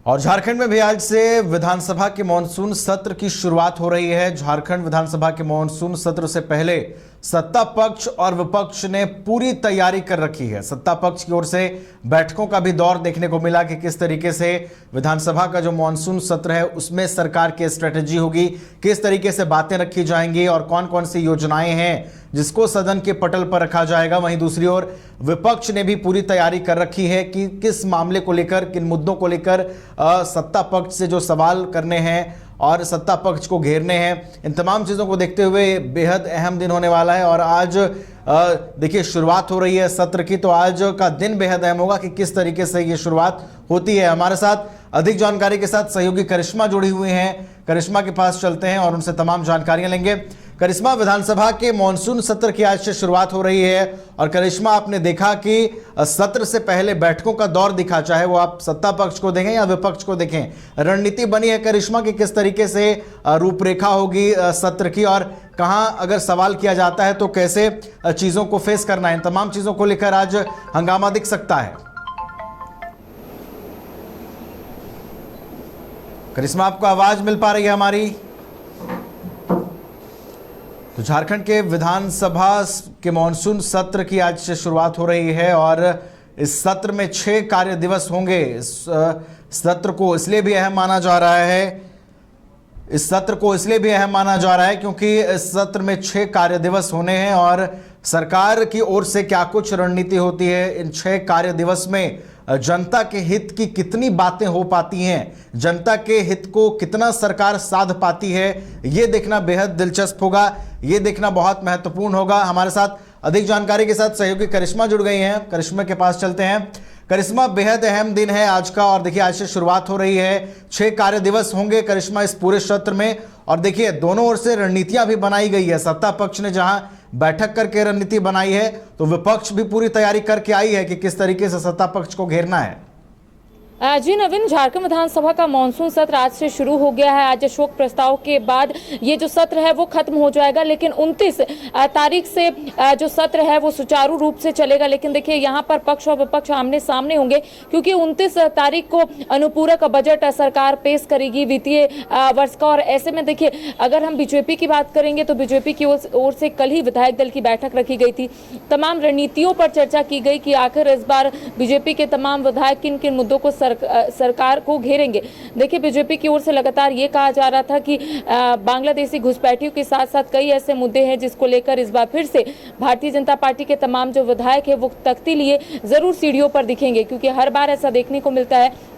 और झारखंड में भी आज से विधानसभा के मॉनसून सत्र की शुरुआत हो रही है। झारखंड विधानसभा के मॉनसून सत्र से पहले सत्ता पक्ष और विपक्ष ने पूरी तैयारी कर रखी है। सत्ता पक्ष की ओर से बैठकों का भी दौर देखने को मिला कि किस तरीके से विधानसभा का जो मॉनसून सत्र है उसमें सरकार की स्ट्रेटेजी होगी, किस तरीके से बातें रखी जाएंगी और कौन कौन सी योजनाएं हैं जिसको सदन के पटल पर रखा जाएगा। वहीं दूसरी ओर विपक्ष ने भी पूरी तैयारी कर रखी है कि किस मामले को लेकर, किन मुद्दों को लेकर सत्ता पक्ष से जो सवाल करने हैं और सत्ता पक्ष को घेरने हैं। इन तमाम चीज़ों को देखते हुए बेहद अहम दिन होने वाला है। और आज देखिए शुरुआत हो रही है सत्र की, तो आज का दिन बेहद अहम होगा कि किस तरीके से ये शुरुआत होती है। हमारे साथ अधिक जानकारी के साथ सहयोगी करिश्मा जुड़ी हुई हैं। करिश्मा के पास चलते हैं और उनसे तमाम जानकारियां लेंगे। करिश्मा, विधानसभा के मॉनसून सत्र की आज से शुरुआत हो रही है और करिश्मा, आपने देखा कि सत्र से पहले बैठकों का दौर दिखा, चाहे वो आप सत्ता पक्ष को देखें या विपक्ष को देखें, रणनीति बनी है करिश्मा की किस तरीके से रूपरेखा होगी सत्र की और कहां अगर सवाल किया जाता है तो कैसे चीजों को फेस करना है। इन तमाम चीजों को लेकर आज हंगामा दिख सकता है। करिश्मा, आपको आवाज मिल पा रही है हमारी? तो झारखंड के विधानसभा के मॉनसून सत्र की आज से शुरुआत हो रही है और इस सत्र में 6 कार्य दिवस होंगे। इस सत्र को इसलिए भी अहम माना जा रहा है क्योंकि इस सत्र में 6 कार्य दिवस होने हैं और सरकार की ओर से क्या कुछ रणनीति होती है, इन 6 कार्य दिवस में जनता के हित की कितनी बातें हो पाती हैं, जनता के हित को कितना सरकार साध पाती है, ये देखना बेहद दिलचस्प होगा, ये देखना बहुत महत्वपूर्ण होगा। हमारे साथ अधिक जानकारी के साथ सहयोगी करिश्मा जुड़ गई हैं। करिश्मा के पास चलते हैं। करिश्मा, बेहद अहम दिन है आज का और देखिए आज से शुरुआत हो रही है, 6 कार्य दिवस होंगे करिश्मा इस पूरे सत्र में। और देखिए दोनों ओर से रणनीतियां भी बनाई गई है। सत्ता पक्ष ने जहां बैठक करके रणनीति बनाई है तो विपक्ष भी पूरी तैयारी करके आई है कि किस तरीके से सत्ता पक्ष को घेरना है। जी नवीन, झारखंड विधानसभा का मॉनसून सत्र आज से शुरू हो गया है। आज अशोक प्रस्ताव के बाद ये जो सत्र है वो खत्म हो जाएगा, लेकिन 29 तारीख से जो सत्र है वो सुचारू रूप से चलेगा। लेकिन देखिए यहाँ पर पक्ष और विपक्ष आमने सामने होंगे क्योंकि 29 तारीख को अनुपूरक बजट सरकार पेश करेगी वित्तीय वर्ष का। और ऐसे में देखिए अगर हम बीजेपी की बात करेंगे तो बीजेपी की ओर से कल ही विधायक दल की बैठक रखी गई थी। तमाम रणनीतियों पर चर्चा की गई कि आखिर इस बार बीजेपी के तमाम विधायक किन किन मुद्दों को सरकार को घेरेंगे। देखिए बीजेपी की ओर से लगातार ये कहा जा रहा था कि बांग्लादेशी घुसपैठियों के साथ साथ कई ऐसे मुद्दे हैं जिसको लेकर इस बार फिर से भारतीय जनता पार्टी के तमाम जो विधायक है वो तख्ती लिए जरूर सीढ़ियों पर दिखेंगे, क्योंकि हर बार ऐसा देखने को मिलता है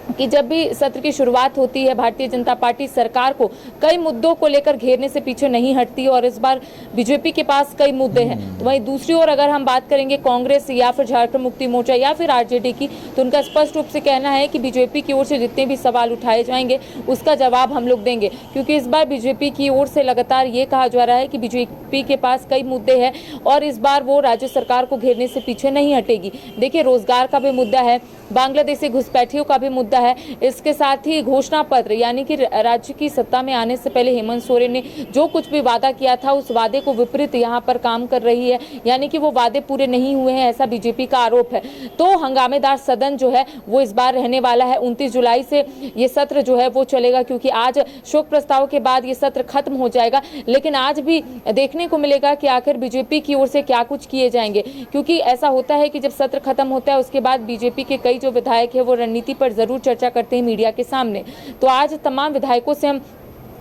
कि जब भी सत्र की शुरुआत होती है भारतीय जनता पार्टी सरकार को कई मुद्दों को लेकर घेरने से पीछे नहीं हटती और इस बार बीजेपी के पास कई मुद्दे हैं। तो वहीं दूसरी ओर अगर हम बात करेंगे कांग्रेस या फिर झारखंड मुक्ति मोर्चा या फिर आरजेडी की, तो उनका स्पष्ट रूप से कहना है कि बीजेपी की ओर से जितने भी सवाल उठाए जाएंगे उसका जवाब हम लोग देंगे, क्योंकि इस बार बीजेपी की ओर से लगातार ये कहा जा रहा है कि बीजेपी के पास कई मुद्दे हैं और इस बार वो राज्य सरकार को घेरने से पीछे नहीं हटेगी। देखिए रोजगार का भी मुद्दा है, बांग्लादेशी घुसपैठियों का भी मुद्दा है, इसके साथ ही घोषणा पत्र यानी कि राज्य की सत्ता में आने से पहले हेमंत सोरेन ने जो कुछ भी वादा किया था उस वादे को विपरीत यहाँ पर काम कर रही है, यानी कि वो वादे पूरे नहीं हुए हैं, ऐसा बीजेपी का आरोप है। तो हंगामेदार सदन जो है वो इस बार रहने वाला है। 29 जुलाई से ये सत्र जो है वो चलेगा, क्योंकि आज शोक प्रस्ताव के बाद ये सत्र खत्म हो जाएगा। लेकिन आज भी देखने को मिलेगा कि आखिर बीजेपी की ओर से क्या कुछ किए जाएंगे, क्योंकि ऐसा होता है कि जब सत्र खत्म होता है उसके बाद बीजेपी के कई जो विधायक है वो रणनीति पर जरूर चर्चा करते हैं मीडिया के सामने। तो आज तमाम विधायकों से हम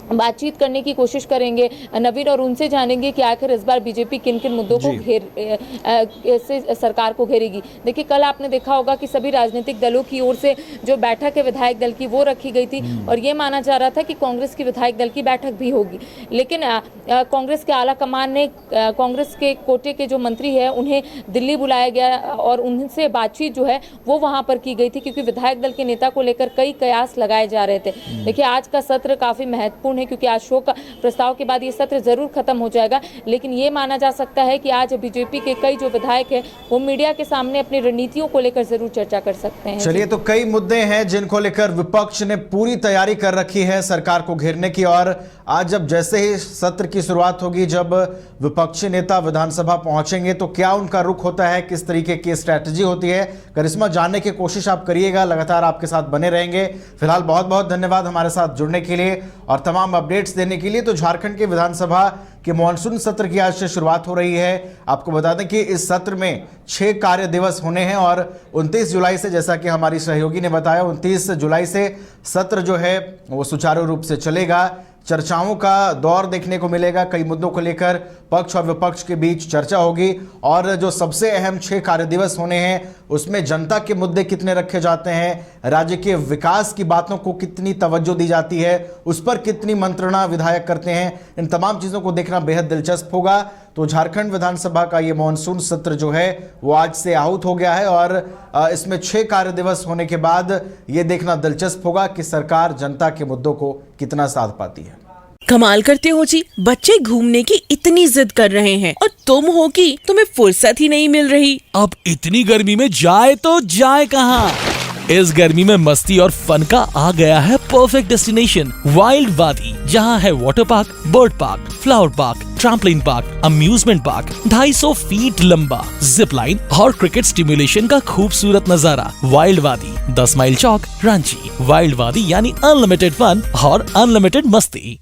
बातचीत करने की कोशिश करेंगे नवीन और उनसे जानेंगे कि आखिर इस बार बीजेपी किन किन मुद्दों को से सरकार को घेरेगी। देखिए कल आपने देखा होगा कि सभी राजनीतिक दलों की ओर से जो बैठक है विधायक दल की वो रखी गई थी और ये माना जा रहा था कि कांग्रेस की विधायक दल की बैठक भी होगी, लेकिन कांग्रेस के आला कमान ने कांग्रेस के कोटे के जो मंत्री है उन्हें दिल्ली बुलाया गया और उनसे बातचीत जो है वो वहाँ पर की गई थी, क्योंकि विधायक दल के नेता को लेकर कई कयास लगाए जा रहे थे। देखिए आज का सत्र काफी महत्वपूर्ण महत्वपूर्ण है, क्योंकि आज शोक प्रस्ताव के बाद ये सत्र जरूर खत्म हो जाएगा। लेकिन ये माना जा सकता है कि आज बीजेपी के कई जो विधायक हैं वो मीडिया के सामने अपनी रणनीतियों को लेकर जरूर चर्चा कर सकते हैं। चलिए, तो कई मुद्दे हैं जिनको लेकर विपक्ष ने पूरी तैयारी कर रखी है सरकार को घेरने की, और आज जब जैसे ही सत्र की शुरुआत होगी, जब विपक्षी नेता विधानसभा पहुंचेंगे तो क्या उनका रुख होता है, किस तरीके की स्ट्रैटेजी होती है, करिश्मा जानने की कोशिश आप करिएगा। लगातार आपके साथ बने रहेंगे। फिलहाल बहुत बहुत धन्यवाद हमारे साथ जुड़ने के लिए और तमाम अपडेट्स देने के लिए। तो झारखंड के विधानसभा के मॉनसून सत्र की आज से शुरुआत हो रही है। आपको बता दें कि इस सत्र में 6 कार्य दिवस होने हैं और 29 जुलाई से, जैसा कि हमारी सहयोगी ने बताया, 29 जुलाई से सत्र जो है वो सुचारू रूप से चलेगा। चर्चाओं का दौर देखने को मिलेगा। कई मुद्दों को लेकर पक्ष और विपक्ष के बीच चर्चा होगी और जो सबसे अहम 6 कार्य दिवस होने हैं उसमें जनता के मुद्दे कितने रखे जाते हैं, राज्य के विकास की बातों को कितनी तवज्जो दी जाती है, उस पर कितनी मंत्रणा विधायक करते हैं, इन तमाम चीज़ों को देखना बेहद दिलचस्प होगा। तो झारखंड विधानसभा का ये मॉनसून सत्र जो है वो आज से आहूत हो गया है और इसमें 6 कार्य दिवस होने के बाद ये देखना दिलचस्प होगा कि सरकार जनता के मुद्दों को कितना साध पाती है। कमाल करते हो जी, बच्चे घूमने की इतनी जिद कर रहे हैं और तुम हो कि तुम्हें फुर्सत ही नहीं मिल रही। अब इतनी गर्मी में जाए तो जाए कहाँ? इस गर्मी में मस्ती और फन का आ गया है परफेक्ट डेस्टिनेशन, वाइल्ड वादी, जहाँ है water park, bird park, flower park, trampoline park, amusement park, 250 feet लंबा, जिप लाइन और क्रिकेट स्टिमुलेशन का खूबसूरत नजारा। वाइल्ड वादी, 10 माइल चौक, रांची। वाइल्ड वादी यानी अनलिमिटेड फन और अनलिमिटेड मस्ती।